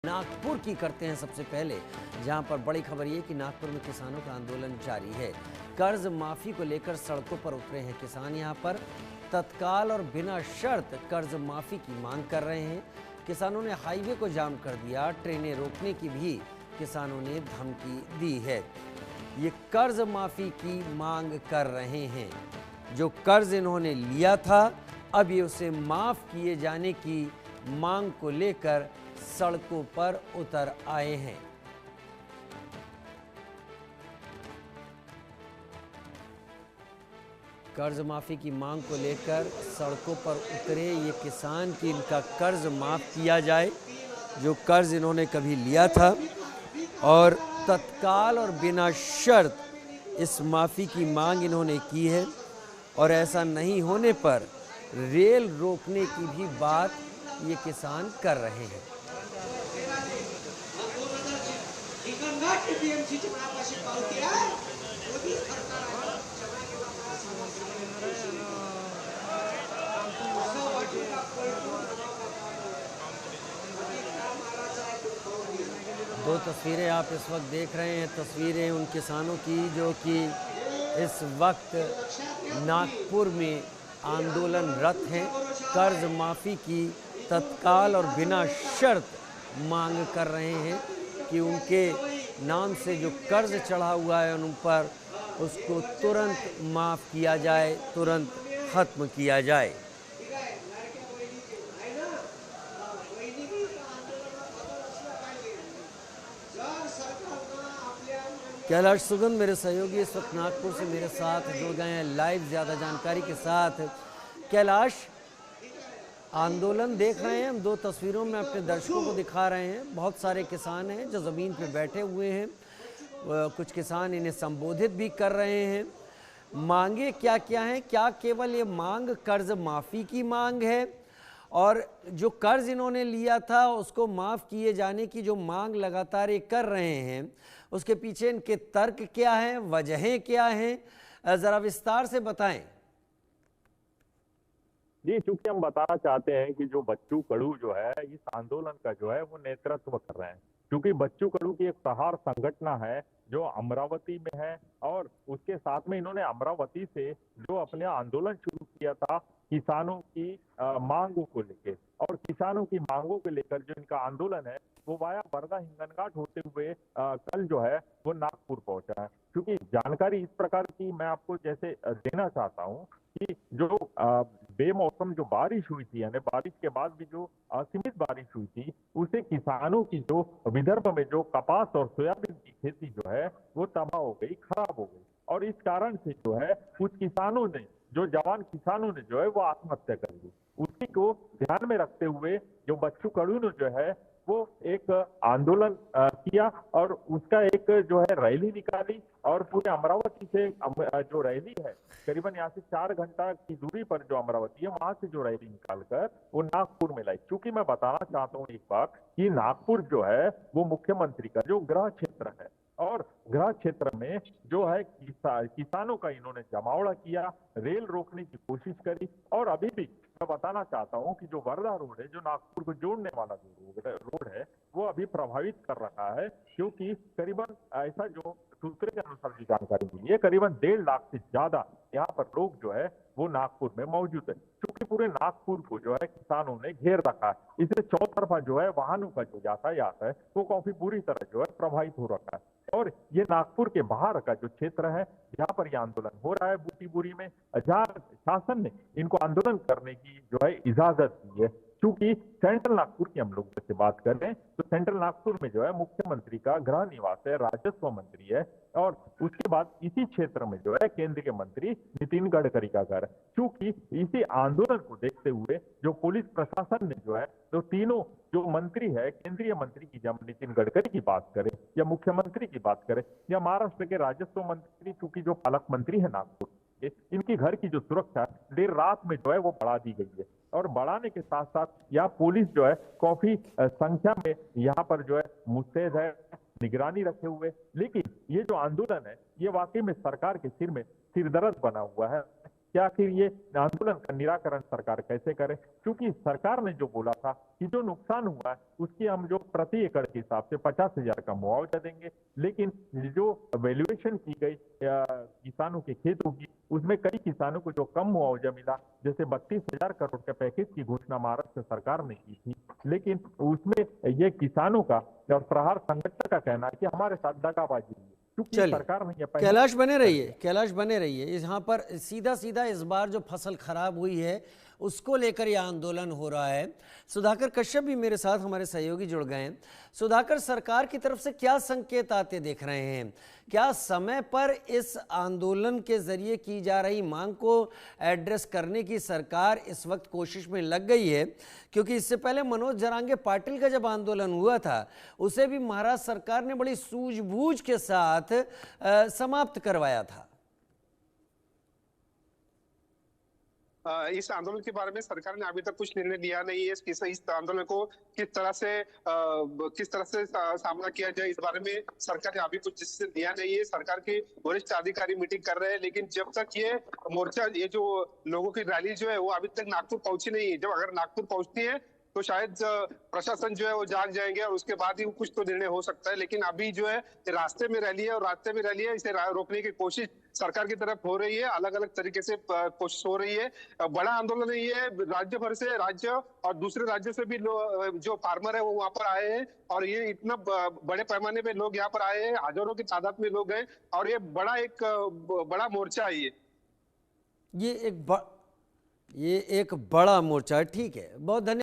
नागपुर की करते हैं सबसे पहले, जहां पर बड़ी खबर ये कि नागपुर में किसानों का आंदोलन जारी है। कर्ज माफी को लेकर सड़कों पर उतरे हैं किसान। यहां पर तत्काल और बिना शर्त कर्ज माफी की मांग कर रहे हैं। किसानों ने हाईवे को जाम कर दिया, ट्रेनें रोकने की भी किसानों ने धमकी दी है। ये कर्ज माफी की मांग कर रहे हैं। जो कर्ज इन्होंने लिया था, अब ये उसे माफ किए जाने की मांग को लेकर सड़कों पर उतर आए हैं। कर्ज माफी की मांग को लेकर सड़कों पर उतरे ये किसान कि इनका कर्ज माफ किया जाए, जो कर्ज इन्होंने कभी लिया था, और तत्काल और बिना शर्त इस माफी की मांग इन्होंने की है। और ऐसा नहीं होने पर रेल रोकने की भी बात ये किसान कर रहे हैं। दो तस्वीरें आप इस वक्त देख रहे हैं, तस्वीरें उन किसानों की जो कि इस वक्त नागपुर में आंदोलनरत हैं। कर्ज माफ़ी की तत्काल और बिना शर्त मांग कर रहे हैं कि उनके नाम से जो कर्ज चढ़ा हुआ है उन पर उसको तुरंत माफ़ किया जाए, तुरंत ख़त्म किया जाए। कैलाश सुगंध मेरे सहयोगी इस वक्त नागपुर से मेरे साथ जुड़ गए हैं लाइव ज़्यादा जानकारी के साथ। कैलाश, आंदोलन देख रहे हैं हम, दो तस्वीरों में अपने दर्शकों को दिखा रहे हैं। बहुत सारे किसान हैं जो ज़मीन पे बैठे हुए हैं, कुछ किसान इन्हें संबोधित भी कर रहे हैं। मांगे क्या क्या हैं? क्या केवल ये मांग कर्ज माफ़ी की मांग है, और जो कर्ज इन्होंने लिया था उसको माफ़ किए जाने की जो मांग लगातार ये कर रहे हैं, उसके पीछे इनके तर्क क्या हैं, वजहें क्या हैं, ज़रा विस्तार से बताएं। जी, चूंकि हम बताना चाहते हैं कि जो बच्चू कडू जो है इस आंदोलन का जो है वो नेतृत्व कर रहे हैं, क्योंकि बच्चू कडू की एक सहार संगठन है जो अमरावती में है, और उसके साथ में इन्होंने अमरावती से जो अपने आंदोलन शुरू किया था किसानों की मांगों को लेकर, और किसानों की मांगों को लेकर जो इनका आंदोलन है वो वाया बरगा हिंगनघाट होते हुए कल जो है वो नागपुर पहुंचा है। क्योंकि जानकारी इस प्रकार की मैं आपको जैसे देना चाहता हूँ कि जो बेमौसम जो बारिश हुई थी, यानी बारिश के बाद भी जो असीमित बारिश हुई थी, उसे किसानों की जो विदर्भ में जो कपास और सोयाबीन की खेती जो है वो तबाह हो गई, खराब हो गई, और इस कारण से जो है कुछ किसानों ने, जो जवान किसानों ने जो है वो आत्महत्या कर ली। उसी को ध्यान में रखते हुए जो बच्चू कडू ने जो है वो एक आंदोलन किया, और उसका एक जो है रैली निकाली, और पूरे अमरावती से जो रैली है करीबन यहाँ से 4 घंटा की दूरी पर जो अमरावती है वहां से जो रैली निकालकर वो नागपुर में लाई। क्योंकि मैं बताना चाहता हूँ एक बात कि नागपुर जो है वो मुख्यमंत्री का जो गृह क्षेत्र है, और गृह क्षेत्र में जो है किसानों का इन्होंने जमावड़ा किया, रेल रोकने की कोशिश करी, और अभी भी मैं बताना चाहता हूं कि जो वर्धा रोड है, जो नागपुर को जोड़ने वाला जो रोड है, वो अभी प्रभावित कर रहा है, क्योंकि करीबन ऐसा जो सूत्रों के अनुसार की जानकारी मिली है, करीबन 1.5 लाख से ज्यादा यहाँ पर लोग जो है वो नागपुर में मौजूद है। क्योंकि पूरे नागपुर को जो है किसानों ने घेर रखा है, इससे चौतरफा जो है वाहनों का जो यातायात है वो काफी बुरी तरह जो है प्रभावित हो रखा है। और ये नागपुर के बाहर का जो क्षेत्र है जहाँ पर यह आंदोलन हो रहा है बूटीबुरी में, जहाँ शासन ने इनको आंदोलन करने की जो है इजाजत दी है। क्योंकि सेंट्रल नागपुर की हम लोग जैसे बात कर रहे हैं तो सेंट्रल नागपुर में जो है मुख्यमंत्री का गृह निवास है, राजस्व मंत्री है, और उसके बाद इसी क्षेत्र में जो है केंद्रीय मंत्री नितिन गडकरी का घर है। क्योंकि इसी आंदोलन को देखते हुए जो पुलिस प्रशासन ने जो है तो तीनों जो मंत्री है, केंद्रीय मंत्री की जब नितिन गडकरी की बात करें या मुख्यमंत्री की बात करें या महाराष्ट्र के राजस्व मंत्री, चूंकि जो पालक मंत्री है नागपुर, इनकी घर की जो सुरक्षा देर रात में जो है वो बढ़ा दी गई है, और बढ़ाने के साथ साथ यहाँ पुलिस जो है काफी संख्या में यहाँ पर जो है मुस्तैद है, निगरानी रखे हुए। लेकिन ये जो आंदोलन है ये वाकई में सरकार के सिर में सिरदर्द बना हुआ है, कि आखिर ये आंदोलन का निराकरण सरकार कैसे करे, क्योंकि सरकार ने जो बोला था कि जो नुकसान हुआ है उसकी हम जो प्रति एकड़ के हिसाब से 50,000 का मुआवजा देंगे, लेकिन जो वैल्यूएशन की गई किसानों के खेतों की, उसमें कई किसानों को जो कम मुआवजा मिला, जैसे 32,000 करोड़ के पैकेज की घोषणा महाराष्ट्र सरकार ने की थी, लेकिन उसमें ये किसानों का और प्रहार संगठन का कहना है कि हमारे साथ दगाबाजी हुई, क्योंकि चलिए, सरकार ने ये कैलाश बने रहिए, कैलाश बने रहिए। यहाँ पर सीधा सीधा इस बार जो फसल खराब हुई है उसको लेकर यह आंदोलन हो रहा है। सुधाकर कश्यप भी मेरे साथ हमारे सहयोगी जुड़ गए हैं। सुधाकर, सरकार की तरफ से क्या संकेत आते देख रहे हैं? क्या समय पर इस आंदोलन के जरिए की जा रही मांग को एड्रेस करने की सरकार इस वक्त कोशिश में लग गई है? क्योंकि इससे पहले मनोज जरांगे पाटिल का जब आंदोलन हुआ था उसे भी महाराष्ट्र सरकार ने बड़ी सूझबूझ के साथ समाप्त करवाया था। इस आंदोलन के बारे में सरकार ने अभी तक कुछ निर्णय लिया नहीं है। इस आंदोलन को किस तरह से सामना किया जाए, इस बारे में सरकार ने अभी कुछ डिसीजन दिया नहीं है। सरकार के वरिष्ठ अधिकारी मीटिंग कर रहे हैं, लेकिन जब तक ये मोर्चा, ये जो लोगों की रैली जो है वो अभी तक नागपुर पहुंची नहीं है। जब अगर नागपुर पहुंचती है तो शायद प्रशासन जो है वो जाग जाएंगे और उसके बाद ही कुछ तो निर्णय हो सकता है। लेकिन अभी जो है रास्ते में रैली है और रास्ते में रैली है, इसे रोकने की कोशिश सरकार की तरफ हो रही है। अलग अलग तरीके से कोशिश हो रही है। बड़ा आंदोलन नहीं है, राज्य भर से, राज्य और दूसरे राज्यों से भी जो फार्मर है वो वहां पर आए हैं और ये इतना बड़े पैमाने पे लोग यहाँ पर आए हैं, हजारों की तादाद में लोग हैं और ये बड़ा मोर्चा है। ये एक बड़ा मोर्चा है। ठीक है, बहुत धन्यवाद।